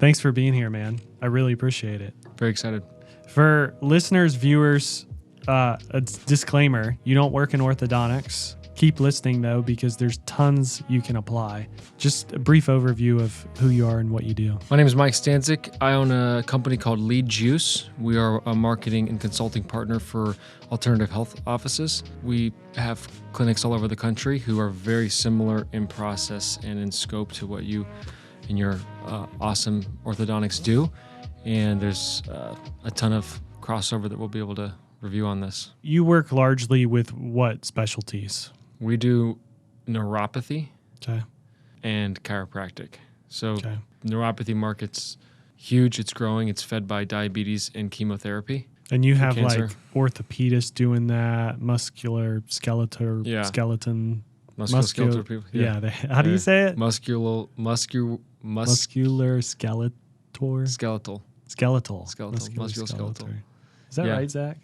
Thanks for being here, man. I really appreciate it. Very excited. For listeners, viewers, a disclaimer, you don't work in orthodontics. Keep listening, though, because there's tons you can apply. Just a brief overview of who you are and what you do. My name is Mike Stanzyk. I own a company called Lead Juice. We are a marketing and consulting partner for alternative health offices. We have clinics all over the country who are very similar in process and in scope to what you and your awesome orthodontics do. And there's a ton of crossover that we'll be able to review on this. You work largely with what specialties? We do neuropathy Okay. and chiropractic. So neuropathy market's huge. It's growing. It's fed by diabetes and chemotherapy. And you have cancer. like orthopedists doing that, skeletal skeleton. Musculoskeletal people. Yeah. How do you say it? Muscular Skeletor. skeletal. Skeletal. Musculoskeletal. Is that right, Zach?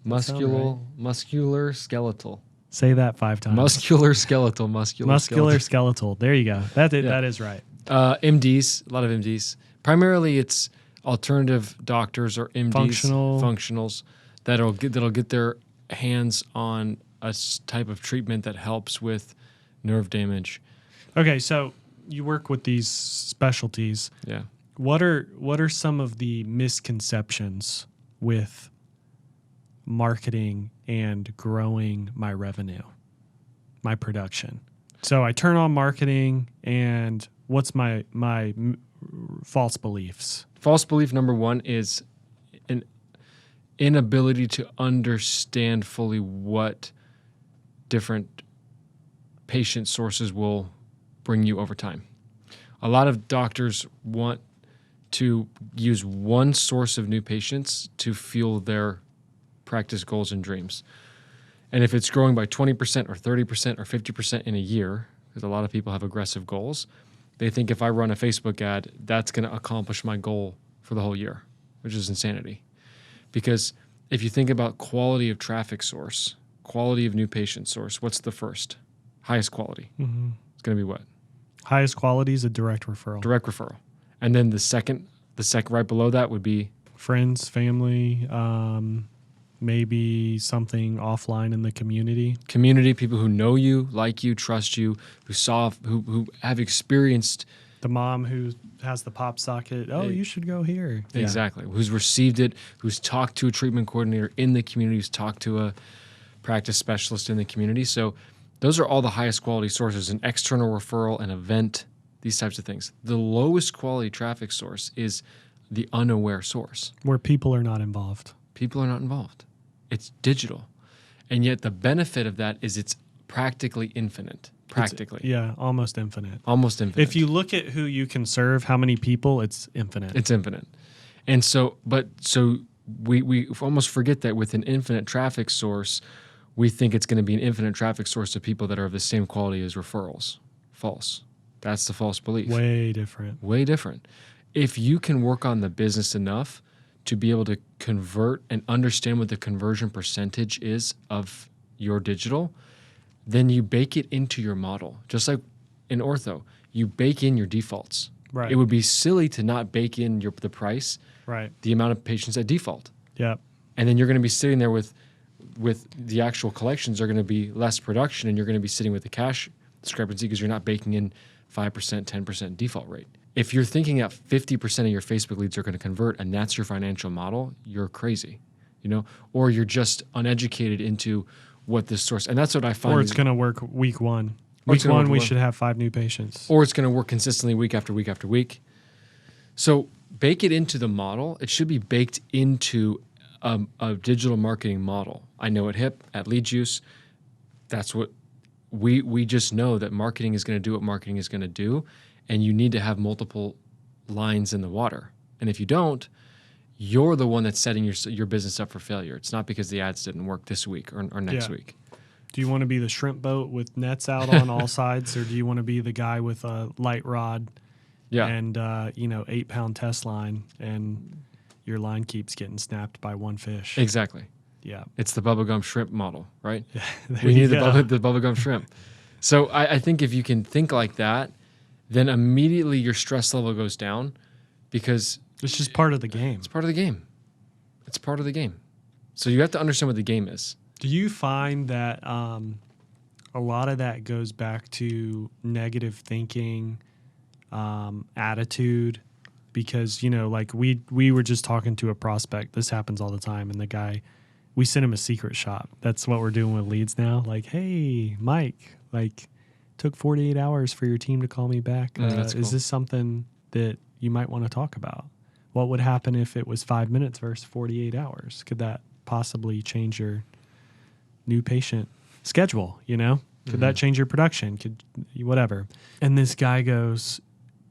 Muscular skeletal. Say that 5 times. Muscular skeletal. Muscular skeletal. There you go. That is right. MDs, a lot of MDs. Primarily, it's alternative doctors or MDs, functionals that'll get their hands on a type of treatment that helps with nerve damage. Okay, so you work with these specialties. Yeah. What are some of the misconceptions with marketing and growing my revenue, my production? So I turn on marketing, and what's my false beliefs? False belief number one is an inability to understand fully what different patient sources will bring you over time. A lot of doctors want to use one source of new patients to fuel their practice goals and dreams. And if it's growing by 20% or 30% or 50% in a year, because a lot of people have aggressive goals, they think if I run a Facebook ad, that's going to accomplish my goal for the whole year, which is insanity. Because if you think about quality of traffic source, quality of new patient source, what's the first? Highest quality. Mm-hmm. It's going to be what? Highest quality is a direct referral. Direct referral. And then the second right below that would be? Friends, family, maybe something offline in the community. Community, people who know you, like you, trust you, who have experienced. The mom who has the pop socket. Oh, you should go here. Exactly. Yeah. Who's received it, who's talked to a treatment coordinator in the community, who's talked to a practice specialist in the community. So those are all the highest quality sources, an external referral, an event, these types of things. The lowest quality traffic source is the unaware source. Where people are not involved. People are not involved. It's digital. And yet the benefit of that is it's practically infinite. Almost infinite. Almost infinite. If you look at who you can serve, how many people, it's infinite. It's infinite. And so we almost forget that with an infinite traffic source, we think it's going to be an infinite traffic source of people that are of the same quality as referrals. False. That's the false belief. Way different. Way different. If you can work on the business enough to be able to convert and understand what the conversion percentage is of your digital, then you bake it into your model. Just like in ortho, you bake in your defaults. Right. It would be silly to not bake in the price, right, the amount of patients at default. Yeah. And then you're going to be sitting there with the actual collections are going to be less production, and you're going to be sitting with the cash discrepancy because you're not baking in 5%, 10% default rate. If you're thinking that 50% of your Facebook leads are going to convert and that's your financial model, you're crazy, or you're just uneducated into what this source, and that's what I find. Or it's going to work week one. Week one, we should have 5 new patients. Or it's going to work consistently week after week after week. So bake it into the model. It should be baked into a digital marketing model. I know at HIP, at Lead Juice, that's what we just know that marketing is going to do what marketing is going to do, and you need to have multiple lines in the water. And if you don't, you're the one that's setting your business up for failure. It's not because the ads didn't work this week or next week. Do you want to be the shrimp boat with nets out on all sides, or do you want to be the guy with a light rod and 8-pound test line, and your line keeps getting snapped by one fish? Exactly. Yeah. It's the bubblegum shrimp model, right? Yeah, we need the bubblegum shrimp. So I think if you can think like that, then immediately your stress level goes down because it's just part of the game. It's part of the game. It's part of the game. So you have to understand what the game is. Do you find that a lot of that goes back to negative thinking, attitude? Because, like we were just talking to a prospect. This happens all the time. And the guy, we sent him a secret shop. That's what we're doing with leads now. Like, hey, Mike, took 48 hours for your team to call me back. That's cool. Is this something that you might want to talk about? What would happen if it was 5 minutes versus 48 hours? Could that possibly change your new patient schedule? Could that change your production? Could whatever. And this guy goes,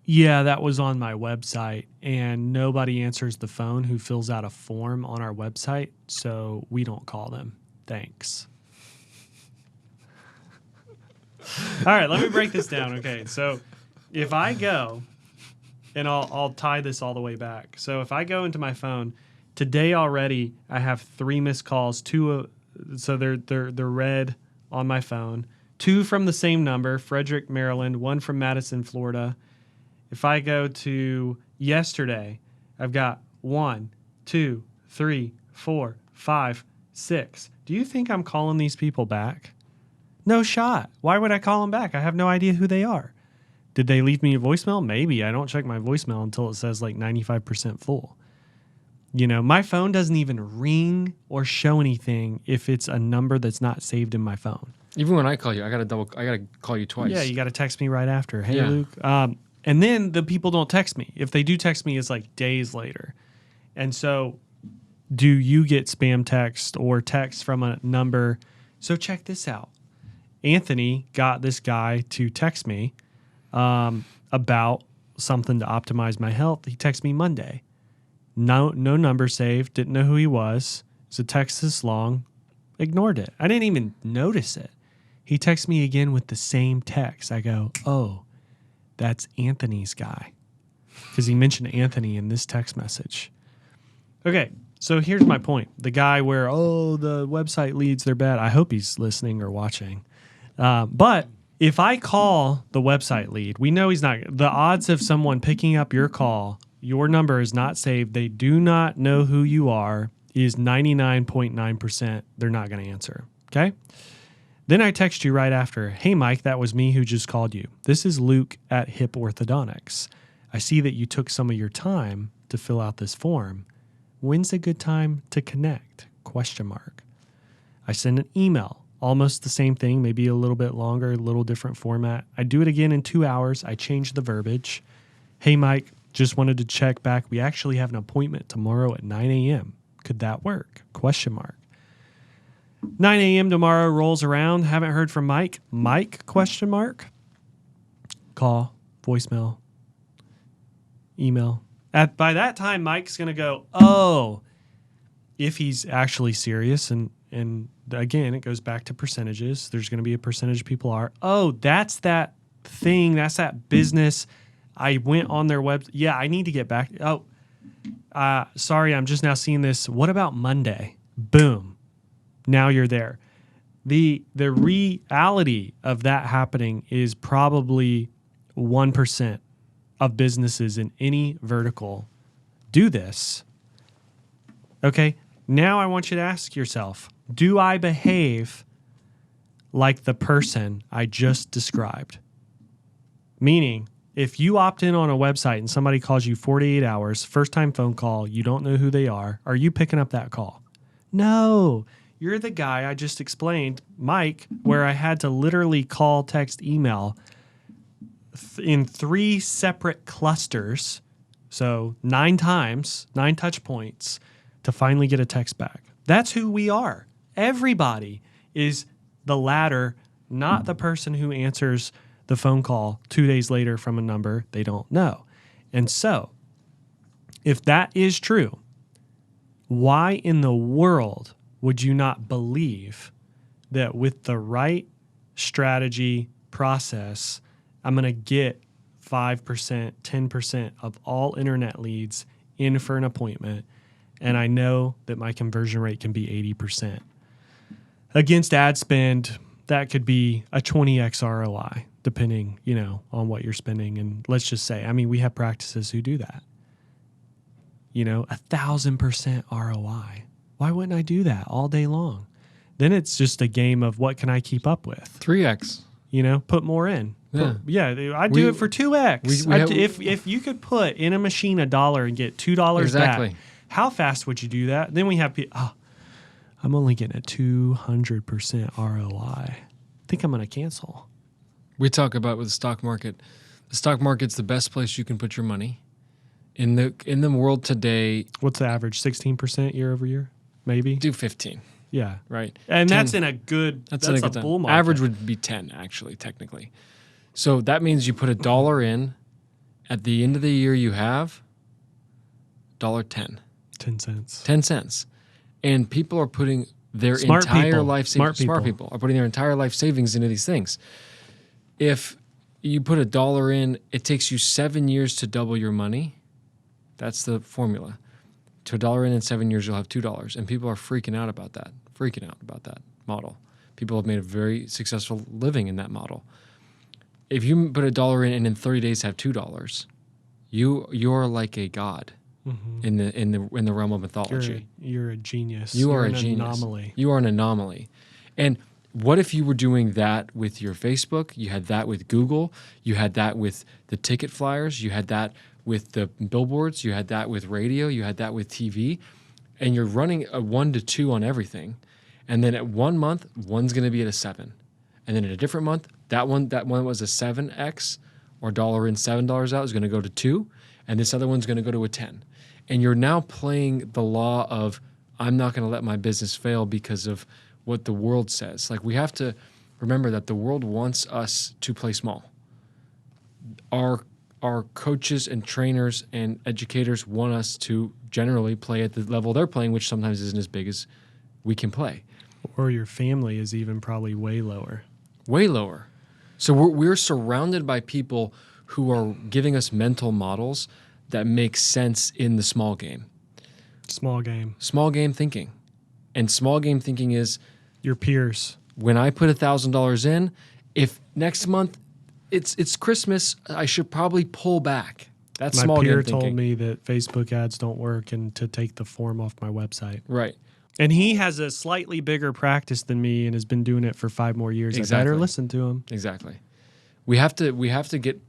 yeah, that was on my website, and nobody answers the phone who fills out a form on our website, so we don't call them. Thanks. All right, let me break this down. Okay, so if I go, and I'll tie this all the way back. So if I go into my phone, today already I have 3 missed calls, so they're red on my phone, 2 from the same number, Frederick, Maryland, 1 from Madison, Florida. If I go to yesterday, I've got 1, 2, 3, 4, 5, 6. Do you think I'm calling these people back? No shot. Why would I call them back? I have no idea who they are. Did they leave me a voicemail? Maybe. I don't check my voicemail until it says 95% full. My phone doesn't even ring or show anything if it's a number that's not saved in my phone. Even when I call you, I gotta call you twice. Yeah, you got to text me right after. Hey, Luke. And then the people don't text me. If they do text me, it's days later. And so do you get spam text or text from a number? So check this out. Anthony got this guy to text me about something to optimize my health. He texted me Monday. No number saved. Didn't know who he was. It's a text this long. Ignored it. I didn't even notice it. He texts me again with the same text. I go, oh, that's Anthony's guy. Because he mentioned Anthony in this text message. Okay, so here's my point. The guy where, the website leads, they're bad. I hope he's listening or watching. But if I call the website lead, we know he's not. The odds of someone picking up your call, your number is not saved, they do not know who you are, is 99.9%. They're not going to answer. Okay? Then I text you right after, hey, Mike, that was me who just called you. This is Luke at Hip Orthodontics. I see that you took some of your time to fill out this form. When's a good time to connect? ? I send an email. Almost the same thing, maybe a little bit longer, a little different format. I do it again in 2 hours. I change the verbiage. Hey, Mike, just wanted to check back. We actually have an appointment tomorrow at 9 a.m. Could that work? ? 9 a.m. tomorrow rolls around. Haven't heard from Mike. Mike? ? Call, voicemail, email. By that time, Mike's going to go, oh, if he's actually serious. And again, it goes back to percentages. There's going to be a percentage of people are, oh, that's that thing. That's that business. I went on their website. Yeah, I need to get back. Oh, sorry, I'm just now seeing this. What about Monday? Boom. Now you're there. The reality of that happening is probably 1% of businesses in any vertical do this. Okay, now I want you to ask yourself, do I behave like the person I just described? Meaning, if you opt in on a website and somebody calls you 48 hours, first-time phone call, you don't know who they are you picking up that call? No. You're the guy I just explained, Mike, where I had to literally call, text, email in 3 separate clusters, so 9 times, 9 touch points to finally get a text back. That's who we are. Everybody is the latter, not the person who answers the phone call 2 days later from a number they don't know. And so, if that is true, why in the world would you not believe that with the right strategy process, I'm going to get 5%, 10% of all internet leads in for an appointment, and I know that my conversion rate can be 80%. Against ad spend, that could be a 20x ROI, depending, on what you're spending. And let's just say, we have practices who do that. 1,000% ROI. Why wouldn't I do that all day long? Then it's just a game of what can I keep up with? 3x. Put more in. Yeah, I'd do it for 2x. If you could put in a machine $1 and get $2 back, how fast would you do that? Then we have people, I'm only getting a 200% ROI. I think I'm going to cancel. We talk about with the stock market. The stock market's the best place you can put your money. In the world today, what's the average? 16% year over year, maybe. Do 15. Yeah, right. And 10, that's in a good. That's a bull market. Average would be 10, actually, technically. So that means you put $1 in. At the end of the year, you have $1.10. 10 cents. 10 cents. And people are putting their entire life savings. Smart people are putting their entire life savings into these things. If you put $1 in, it takes you 7 years to double your money. That's the formula. To $1 in 7 years, you'll have $2. And people are freaking out about that model. People have made a very successful living in that model. If you put $1 in and in 30 days have $2, you're like a god in the realm of mythology. You're a genius. You're a genius. Anomaly. You are an anomaly. And what if you were doing that with your Facebook? You had that with Google. You had that with the ticket flyers. You had that with the billboards. You had that with radio. You had that with TV. And you're running a 1 to 2 on everything. And then at 1 month, one's going to be at a 7. And then in a different month, that one was a 7x or $1 in, $7 out is going to go to 2. And this other one's going to go to a 10. And you're now playing the law of, I'm not going to let my business fail because of what the world says. Like, we have to remember that the world wants us to play small. Our coaches and trainers and educators want us to generally play at the level they're playing, which sometimes isn't as big as we can play. Or your family is even probably way lower. Way lower. So we're surrounded by people who are giving us mental models that make sense in the small game. Small game. Small game thinking. And small game thinking is your peers. When I put $1,000 in, if next month it's Christmas, I should probably pull back. That's small game thinking. My peer told me that Facebook ads don't work and to take the form off my website. Right. And he has a slightly bigger practice than me and has been doing it for 5 more years. Exactly. I better listen to him. Exactly. We have to get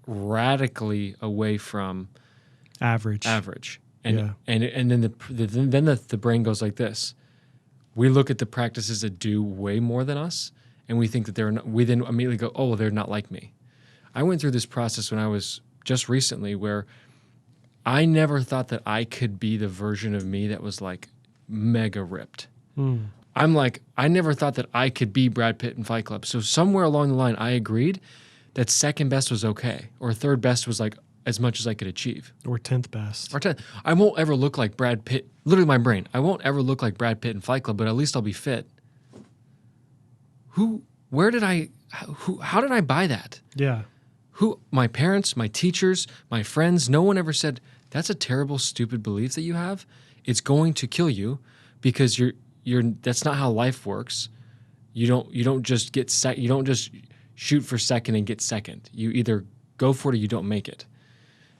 radically away from average. And then the brain goes like this. We look at the practices that do way more than us, and we think that they're not. We then immediately go, oh, well, they're not like me. I went through this process when I was just recently where I never thought that I could be the version of me that was like mega ripped. I'm like, I never thought that I could be Brad Pitt in Fight Club. So somewhere along the line, I agreed that second best was okay, or third best was like as much as I could achieve. Or 10th best. Or 10th. I won't ever look like Brad Pitt. Literally my brain. I won't ever look like Brad Pitt in Fight Club, but at least I'll be fit. How did I buy that? Yeah. My parents, my teachers, my friends, no one ever said, that's a terrible, stupid belief that you have. It's going to kill you because that's not how life works. You don't just you don't just shoot for second and get second. You either go for it or you don't make it.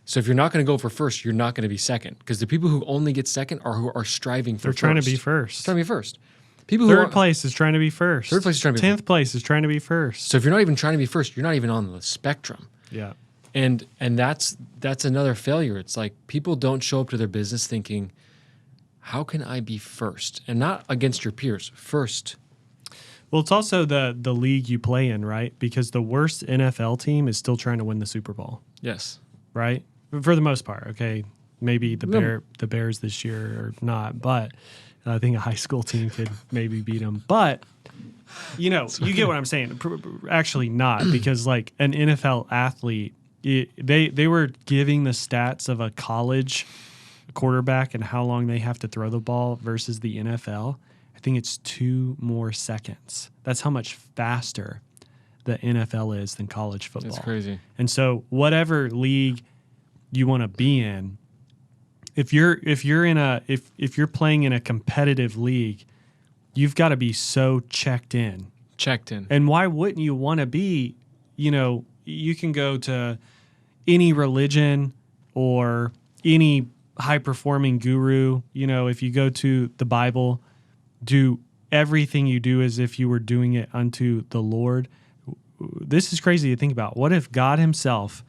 So if you're not going to go for first, you're not going to be second. Because the people who only get second are who are striving for first. They're trying to be first. Trying to be first. People Third place is trying to be first. Third place is trying to be 10th place is trying to be first. So if you're not even trying to be first, you're not even on the spectrum. Yeah. And that's another failure. It's like people don't show up to their business thinking, how can I be first? And not against your peers, first. Well, it's also the league you play in, right? Because the worst NFL team is still trying to win the Super Bowl. Yes. Right? For the most part, okay. Maybe the Bears this year or not, but I think a high school team could maybe beat them. But you get what I'm saying. Actually, not because like an NFL athlete, they were giving the stats of a college quarterback and how long they have to throw the ball versus the NFL. I think it's 2 more seconds. That's how much faster the NFL is than college football. That's crazy. And so whatever league you want to be in, if you're playing in a competitive league, you've got to be so checked in. And why wouldn't you want to be, you can go to any religion or any high performing guru, you know, if you go to the Bible, do everything you do as if you were doing it unto the Lord. This is crazy to think about. What if God himself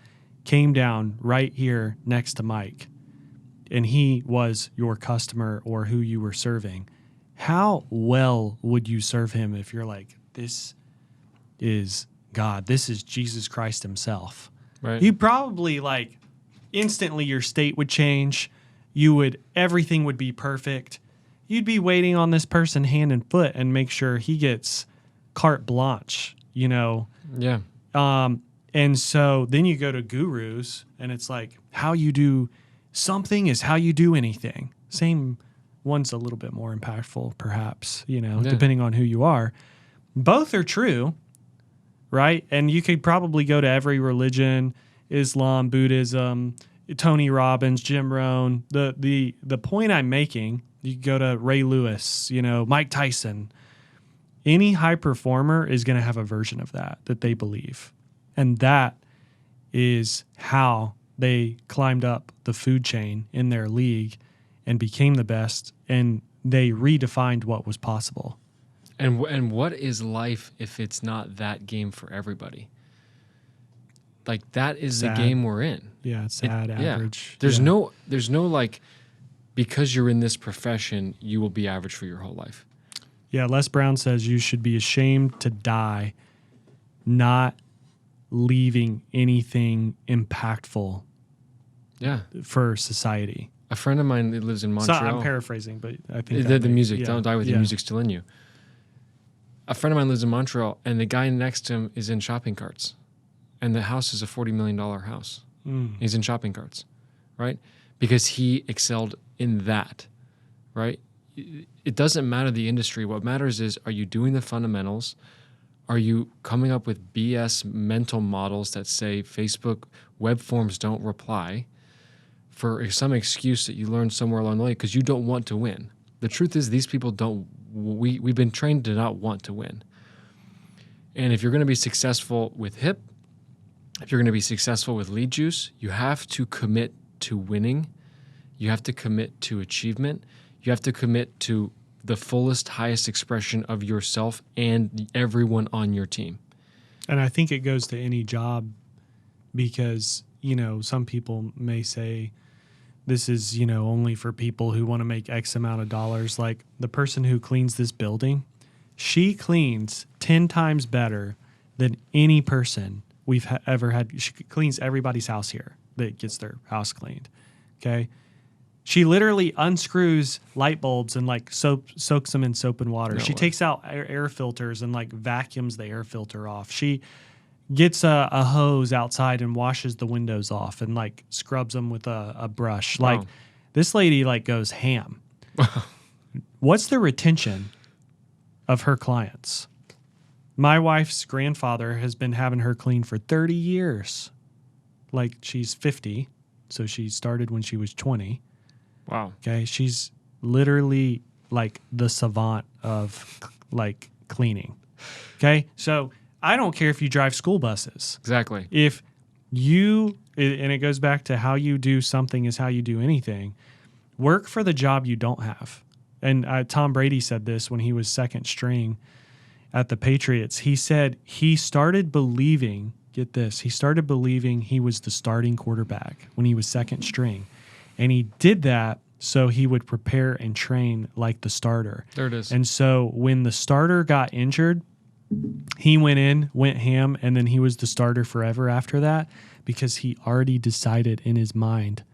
came down right here next to Mike and he was your customer or who you were serving? How well would you serve him if you're like, this is God, this is Jesus Christ himself? Right. You probably like instantly your state would change. Everything would be perfect. You'd be waiting on this person hand and foot and make sure he gets carte blanche, you know? Yeah. And so then you go to gurus and it's like how you do something is how you do anything. Same one's a little bit more impactful, perhaps, you know, depending on who you are. Both are true, right? And you could probably go to every religion, Islam, Buddhism, Tony Robbins, Jim Rohn. The point I'm making, you could go to Ray Lewis, you know, Mike Tyson. Any high performer is going to have a version of that they believe. And that is how they climbed up the food chain in their league and became the best, and they redefined what was possible. And what is life if it's not that game for everybody? Like that is sad. The game we're in. Yeah, it's sad, average. There's no like, because you're in this profession, you will be average for your whole life. Yeah, Les Brown says you should be ashamed to die not leaving anything impactful for society. A friend of mine that lives in Montreal. So I'm paraphrasing, but I think the music. Don't die with your music still in you. A friend of mine lives in Montreal, and the guy next to him is in shopping carts. And the house is a $40 million house. He's in shopping carts, right? Because he excelled in that, right? It doesn't matter the industry. What matters is, are you doing the fundamentals? Are you coming up with BS mental models that say Facebook web forms don't reply for some excuse that you learned somewhere along the way because you don't want to win? The truth is these people don't. We've been trained to not want to win. And if you're going to be successful with HIP, if you're going to be successful with lead juice, you have to commit to winning. You have to commit to achievement. You have to commit to the fullest, highest expression of yourself and everyone on your team. And I think it goes to any job because, you know, some people may say this is, you know, only for people who want to make X amount of dollars. Like the person who cleans this building, she cleans 10 times better than any person we've ever had. She cleans everybody's house here that gets their house cleaned. Okay. She literally unscrews light bulbs and like soaks them in soap and water. She takes out air filters and like vacuums the air filter off. She gets a hose outside and washes the windows off and like scrubs them with a brush. Wow. Like this lady like goes ham. What's the retention of her clients? My wife's grandfather has been having her clean for 30 years. Like she's 50, so she started when she was 20. Wow. Okay, she's literally like the savant of like cleaning. Okay, so I don't care if you drive school buses. Exactly. If you, and it goes back to how you do something is how you do anything, work for the job you don't have. And Tom Brady said this when he was second string at the Patriots. He said he started believing, get this, he started believing he was the starting quarterback when he was second string. And he did that so he would prepare and train like the starter. There it is. And so when the starter got injured, he went ham, and then he was the starter forever after that because he already decided in his mind,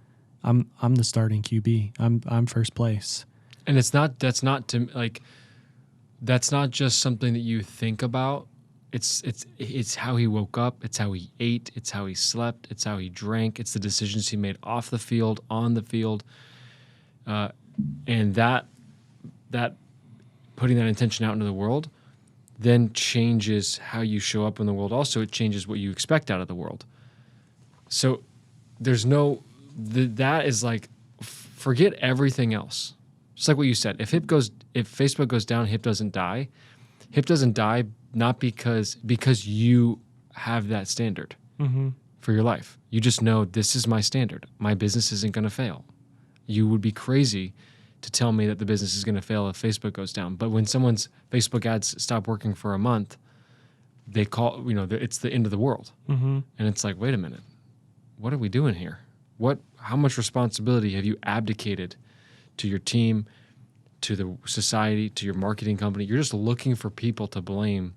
I'm the starting QB. I'm first place. And that's not just something that you think about. It's how he woke up. It's how he ate. It's how he slept. It's how he drank. It's the decisions he made off the field, on the field, and that putting that intention out into the world then changes how you show up in the world. Also, it changes what you expect out of the world. So there's that is like forget everything else. Just like what you said, if Facebook goes down, HIP doesn't die. HIP doesn't die not because you have that standard for your life. You just know this is my standard. My business isn't going to fail. You would be crazy to tell me that the business is going to fail if Facebook goes down. But when someone's Facebook ads stop working for a month, they call, it's the end of the world. Mm-hmm. And it's like, wait a minute, what are we doing here? How much responsibility have you abdicated to your team, to the society, to your marketing company? You're just looking for people to blame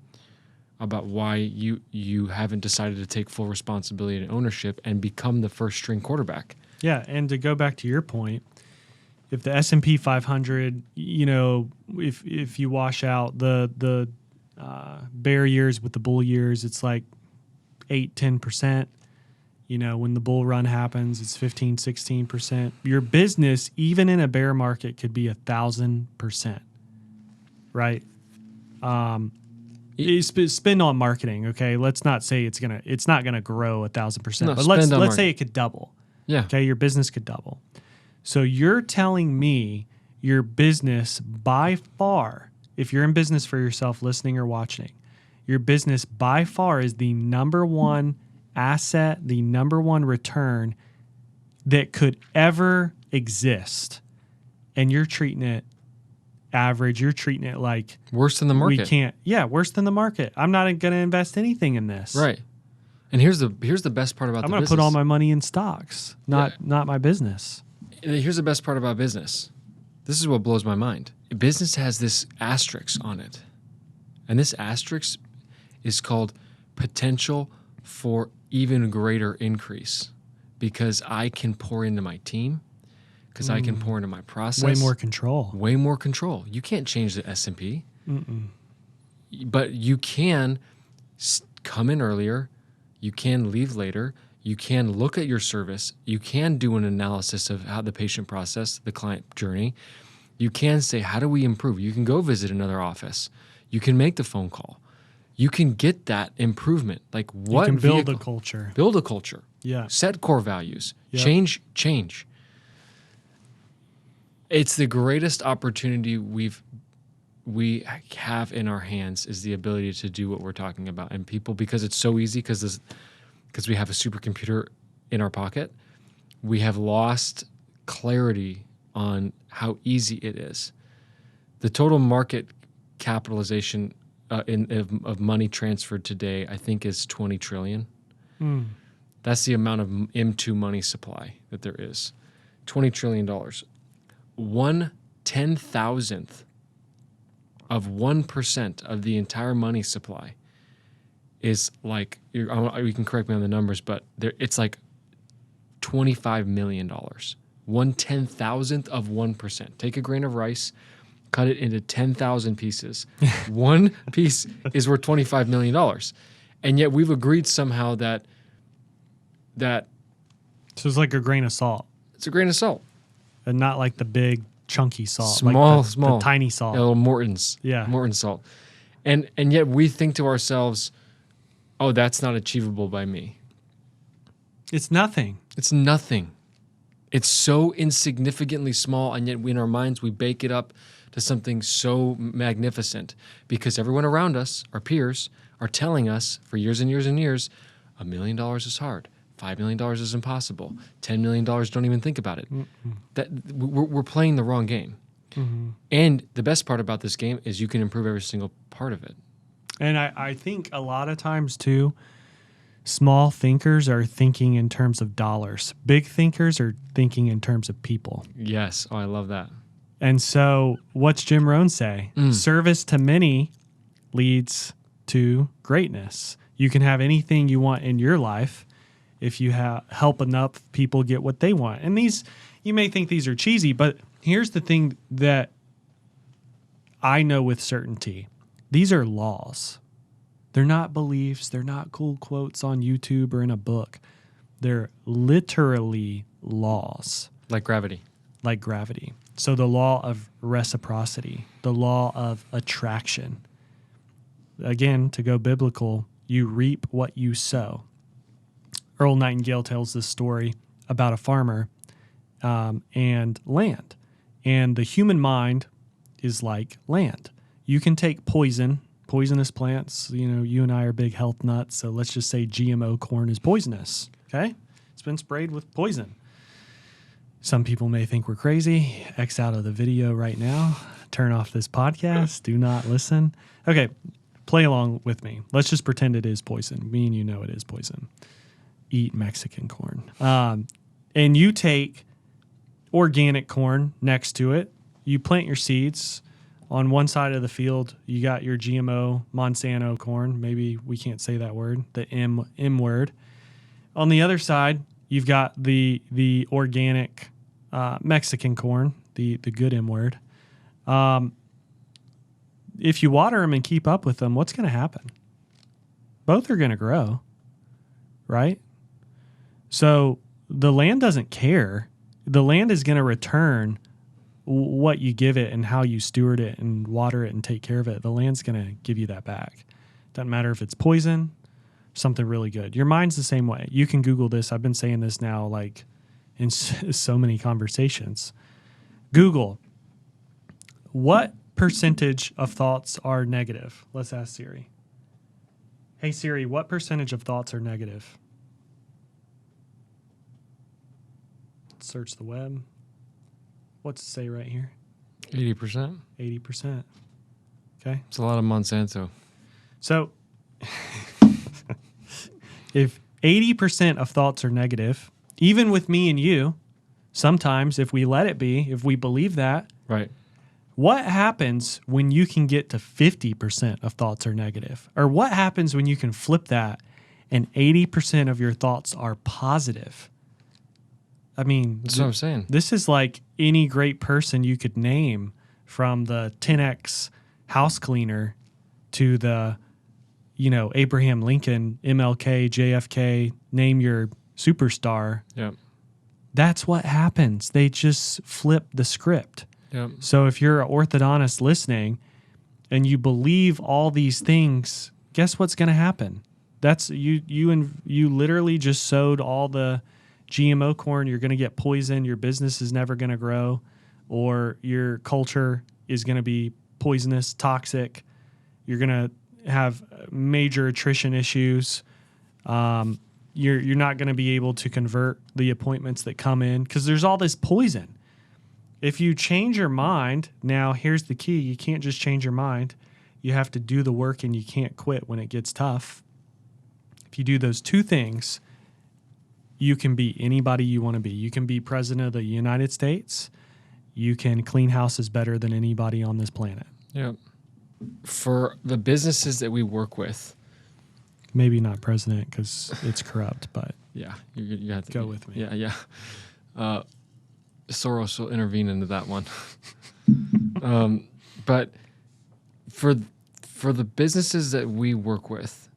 about why you haven't decided to take full responsibility and ownership and become the first string quarterback. Yeah, and to go back to your point, if the S&P 500, if you wash out the bear years with the bull years, it's like 8-10%. When the bull run happens, it's 15-16%. Your business, even in a bear market, could be 1,000%, right? Spend on marketing, okay? Let's not say it's not gonna grow 1,000%, but let's say it could double. Yeah. Okay, your business could double. So you're telling me your business by far, if you're in business for yourself, listening or watching, your business by far is the number one asset, the number one return that could ever exist, and you're treating it average. You're treating it like worse than the market. Worse than the market. I'm not going to invest anything in this. Right. And here's the best part about I'm the business. going to put all my money in stocks, not my business. Here's the best part about business. This is what blows my mind. Business has this asterisk on it. And this asterisk is called potential for even greater increase, because I can pour into my team, because I can pour into my process. Way more control. Way more control. You can't change the S&P. But you can come in earlier. You can leave later. You can look at your service. You can do an analysis of how the patient process, the client journey. You can say, how do we improve? You can go visit another office. You can make the phone call. You can get that improvement. Like what? You can build a culture. Build a culture. Yeah. Set core values. Yep. Change. It's the greatest opportunity we have in our hands, is the ability to do what we're talking about. And people, because it's so easy, because we have a supercomputer in our pocket, we have lost clarity on how easy it is. The total market capitalization of money transferred today, I think, is $20 trillion. That's the amount of M2 money supply that there is. $20 trillion. 1/10,000th of 1% of the entire money supply is like, you can correct me on the numbers, but it's like $25 million. 1/10,000th of 1%. Take a grain of rice, cut it into 10,000 pieces. One piece is worth $25 million. And yet we've agreed somehow that So it's like a grain of salt. It's a grain of salt. And not like the big chunky salt. Small. The tiny salt. A little Morton's. Yeah. Morton's salt. And yet we think to ourselves, oh, that's not achievable by me. It's nothing. It's nothing. It's so insignificantly small, and yet in our minds we bake it up to something so magnificent, because everyone around us, our peers, are telling us for years and years and years, $1 million is hard. $5 million is impossible. $10 million, don't even think about it. That we're playing the wrong game. And the best part about this game is you can improve every single part of it. And I think a lot of times too, small thinkers are thinking in terms of dollars. Big thinkers are thinking in terms of people. Yes. Oh, I love that. And so what's Jim Rohn say? Service to many leads to greatness. You can have anything you want in your life if you help enough people get what they want. And these, you may think these are cheesy, but here's the thing that I know with certainty. These are laws. They're not beliefs. They're not cool quotes on YouTube or in a book. They're literally laws. Like gravity. Like gravity. So the law of reciprocity, the law of attraction. Again, to go biblical, you reap what you sow. Earl Nightingale tells this story about a farmer and land. And the human mind is like land. You can take poisonous plants. You and I are big health nuts, so let's just say GMO corn is poisonous, okay? It's been sprayed with poison. Some people may think we're crazy. X out of the video right now. Turn off this podcast. Do not listen. Okay, play along with me. Let's just pretend it is poison. Me and you know it is poison. Eat Mexican corn. And you take organic corn next to it. You plant your seeds. On one side of the field, you got your GMO Monsanto corn. Maybe we can't say that word, the M word. On the other side, you've got the organic Mexican corn, the good M word. If you water them and keep up with them, what's going to happen? Both are going to grow, right? So the land doesn't care. The land is going to return what you give it and how you steward it and water it and take care of it. The land's going to give you that back. Doesn't matter if it's poison, something really good. Your mind's the same way. You can Google this. I've been saying this now like in so many conversations. Google, what percentage of thoughts are negative? Let's ask Siri. Hey Siri, what percentage of thoughts are negative? Search the web. What's it say right here? 80%. 80%. Okay. It's a lot of Monsanto. So if 80% of thoughts are negative, even with me and you, sometimes if we let it be, if we believe that, right. What happens when you can get to 50% of thoughts are negative? Or what happens when you can flip that and 80% of your thoughts are positive? I mean, that's what I'm saying. This is like any great person you could name, from the 10X house cleaner to the, Abraham Lincoln, MLK, JFK, name your superstar. Yeah. That's what happens. They just flip the script. Yep. So if you're an orthodontist listening and you believe all these things, guess what's going to happen? That's you literally just sowed all the GMO corn. You're going to get poison. Your business is never going to grow, or your culture is going to be poisonous, toxic. You're going to have major attrition issues. You're not going to be able to convert the appointments that come in because there's all this poison. If you change your mind, now here's the key. You can't just change your mind. You have to do the work, and you can't quit when it gets tough. If you do those two things, you can be anybody you want to be. You can be president of the United States. You can clean houses better than anybody on this planet. Yeah. For the businesses that we work with, maybe not president because it's corrupt, but yeah, you have to go with me. Yeah. Soros will intervene into that one. But for the businesses that we work with,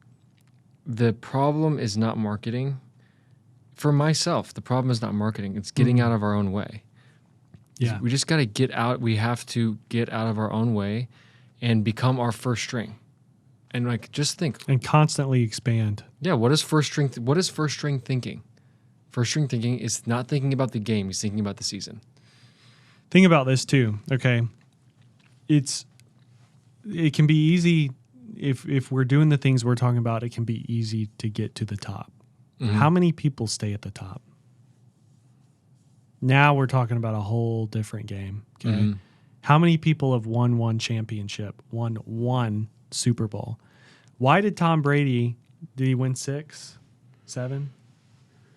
the problem is not marketing. For myself, the problem is not marketing. It's getting out of our own way. Yeah. We just got to get out. We have to get out of our own way and become our first string. And just think. And constantly expand. Yeah. What is first string thinking? First string thinking is not thinking about the game. He's thinking about the season. Think about this too. Okay. It can be easy if we're doing the things we're talking about, it can be easy to get to the top. Mm-hmm. How many people stay at the top? Now we're talking about a whole different game. Okay. Mm-hmm. How many people have won one championship, won one Super Bowl? Why did Tom Brady, did he win 6, 7?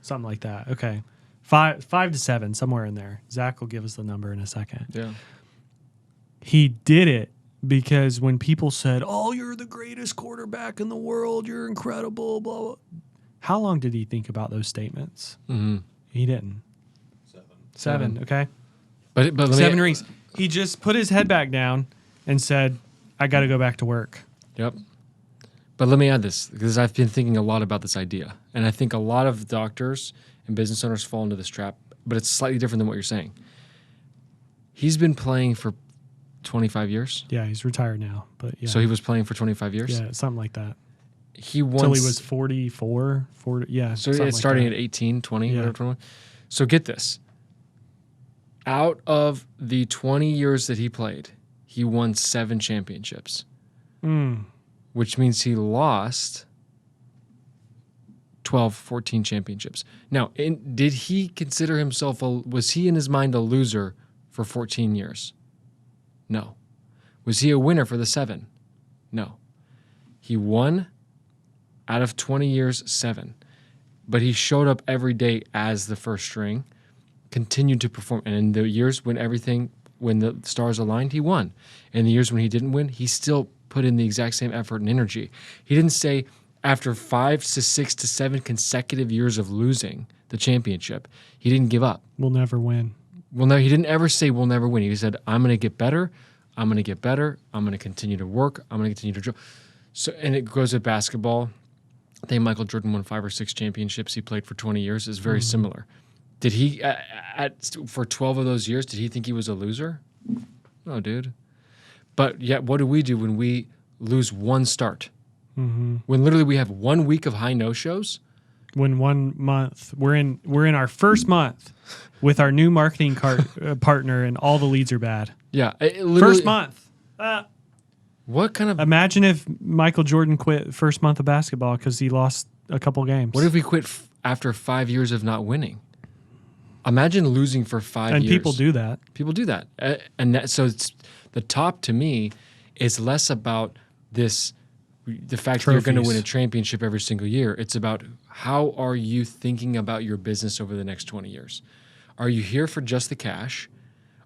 Something like that. Okay. 5 to 7, somewhere in there. Zach will give us the number in a second. Yeah. He did it because when people said, "Oh, you're the greatest quarterback in the world, you're incredible," blah, blah. How long did he think about those statements? Mm-hmm. He didn't. 7, okay? But 7 rings. He just put his head back down and said, "I got to go back to work." Yep. But let me add this, because I've been thinking a lot about this idea. And I think a lot of doctors and business owners fall into this trap, but it's slightly different than what you're saying. He's been playing for 25 years. Yeah, he's retired now. But yeah. So he was playing for 25 years? Yeah, something like that. He won. Until he was 44, 40, yeah. So it's starting at 18, 20, whatever, 21. So get this. Out of the 20 years that he played, he won 7 championships. Which means he lost 12, 14 championships. Now, did he consider himself, was he in his mind a loser for 14 years? No. Was he a winner for the 7? No. He won out of 20 years, 7. But he showed up every day as the first string, continued to perform. And in the years when the stars aligned, he won. In the years when he didn't win, he still put in the exact same effort and energy. He didn't say after 5 to 6 to 7 consecutive years of losing the championship, he didn't give up. We'll never win. Well, no, he didn't ever say we'll never win. He said, I'm going to get better. I'm going to get better. I'm going to continue to work. I'm going to continue to drill. So, and it goes with basketball. I think Michael Jordan won 5 or 6 championships. He played for 20 years. It's very similar. Did he, for 12 of those years, did he think he was a loser? No, dude. But yet, what do we do when we lose one start? When literally we have 1 week of high no-shows? When 1 month, we're in our first month with our new marketing partner, and all the leads are bad. Yeah, first month. What kind of? Imagine if Michael Jordan quit first month of basketball because he lost a couple games. What if we quit after 5 years of not winning? Imagine losing for 5 years. And people do that. People do that, so it's the top to me is less about this. The fact that you're going to win a championship every single year. It's about how are you thinking about your business over the next 20 years? Are you here for just the cash,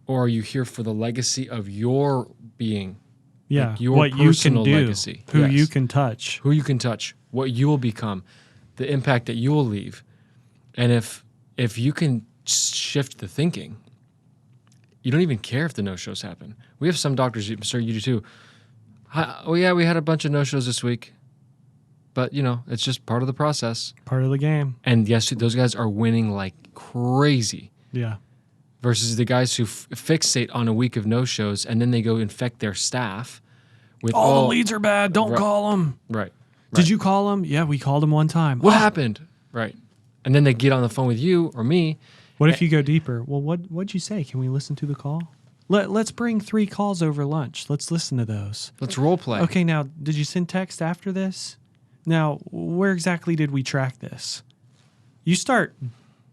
or are you here for the legacy of your being? Yeah, like your what personal you can do, legacy. who you can touch. Who you can touch, what you will become, the impact that you will leave. And if you can shift the thinking, you don't even care if the no-shows happen. We have some doctors, I'm sure you do too. Oh, yeah, we had a bunch of no-shows this week. But, it's just part of the process. Part of the game. And yes, those guys are winning like crazy. Yeah. Versus the guys who fixate on a week of no-shows and then they go infect their staff with all the leads are bad. Don't call them. Right. Did you call them? Yeah, we called them one time. What happened? Right. And then they get on the phone with you or me. What if you go deeper? Well, what'd you say? Can we listen to the call? Let's bring 3 calls over lunch. Let's listen to those. Let's role play. Okay, now, did you send text after this? Now, where exactly did we track this? You start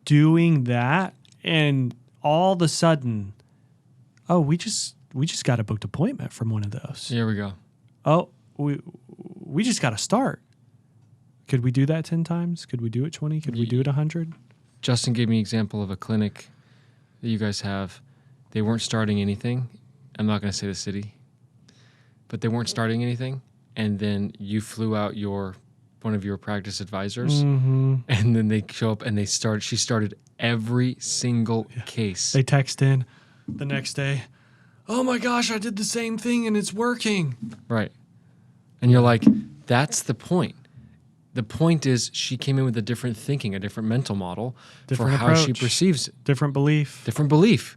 doing that, and all of a sudden, oh, we just got a booked appointment from one of those. Here we go. Oh, we just got to start. Could we do that 10 times? Could we do it 20? Could we do it 100? Justin gave me an example of a clinic that you guys have. They weren't starting anything. I'm not going to say the city, but they weren't starting anything. And then you flew out one of your practice advisors, and then they show up and she started every single case. They text in the next day, oh my gosh, I did the same thing and it's working. Right. And you're like, that's the point. The point is she came in with a different thinking, a different mental model for how she perceives it. Different belief. Different belief.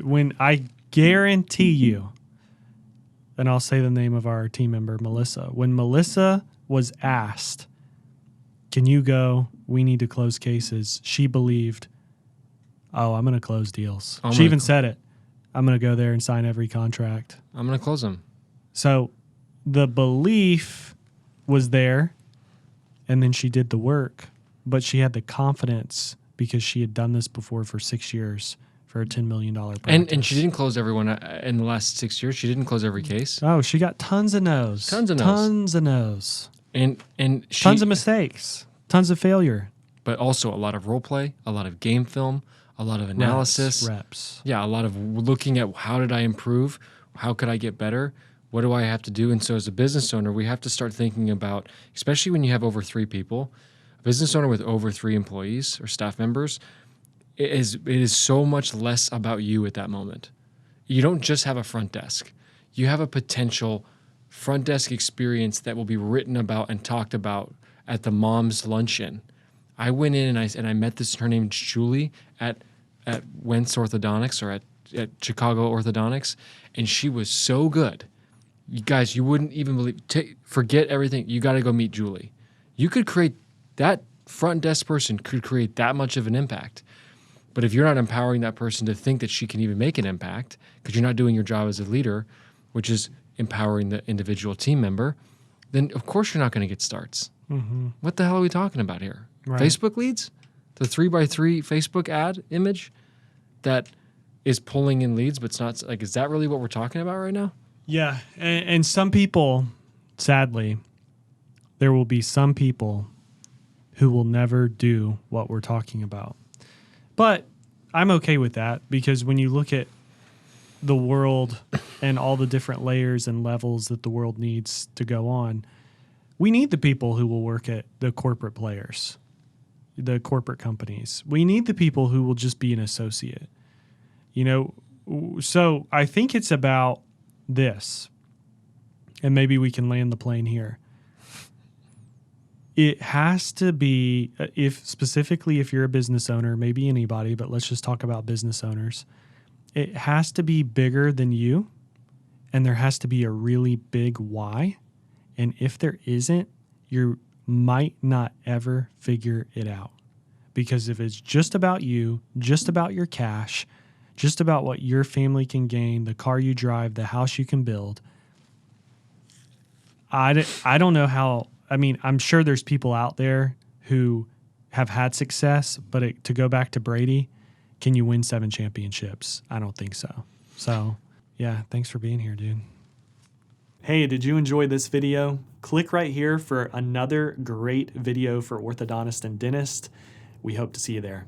When I guarantee you, and I'll say the name of our team member, Melissa. When Melissa was asked, can you go, we need to close cases, she believed, oh, I'm going to close deals. She even said it. I'm going to go there and sign every contract. I'm going to close them. So the belief was there, and then she did the work, but she had the confidence because she had done this before for 6 years for a $10 million practice. And she didn't close everyone in the last 6 years. She didn't close every case. Oh, she got tons of no's. Tons of no's. And tons of mistakes. Tons of failure. But also a lot of role play, a lot of game film, a lot of analysis. Reps. Yeah, a lot of looking at how did I improve? How could I get better? What do I have to do? And so as a business owner, we have to start thinking about, especially when you have over 3 people, a business owner with over 3 employees or staff members, it is so much less about you at that moment. You don't just have a front desk. You have a potential front desk experience that will be written about and talked about at the mom's luncheon. I went in and I met her name's Julie at Wentz Orthodontics or at Chicago Orthodontics, and she was so good. You guys, you wouldn't even believe. Forget everything. You got to go meet Julie. You could create that front desk person could create that much of an impact. But if you're not empowering that person to think that she can even make an impact, because you're not doing your job as a leader, which is empowering the individual team member, then of course you're not going to get starts. Mm-hmm. What the hell are we talking about here? Right. Facebook leads, the 3x3 Facebook ad image that is pulling in leads, but it's not like, is that really what we're talking about right now? Yeah. And some people, sadly, there will be some people who will never do what we're talking about. But I'm okay with that, because when you look at the world and all the different layers and levels that the world needs to go on, we need the people who will work at the corporate players, the corporate companies. We need the people who will just be an associate. You know, so I think it's about this, and maybe we can land the plane here. It has to be, specifically if you're a business owner, maybe anybody, but let's just talk about business owners. It has to be bigger than you, and there has to be a really big why. And if there isn't, you might not ever figure it out. Because if it's just about you, just about your cash, just about what your family can gain, the car you drive, the house you can build, I don't know how. I mean, I'm sure there's people out there who have had success, but to go back to Brady, can you win 7 championships? I don't think so. So, yeah, thanks for being here, dude. Hey, did you enjoy this video? Click right here for another great video for orthodontist and dentist. We hope to see you there.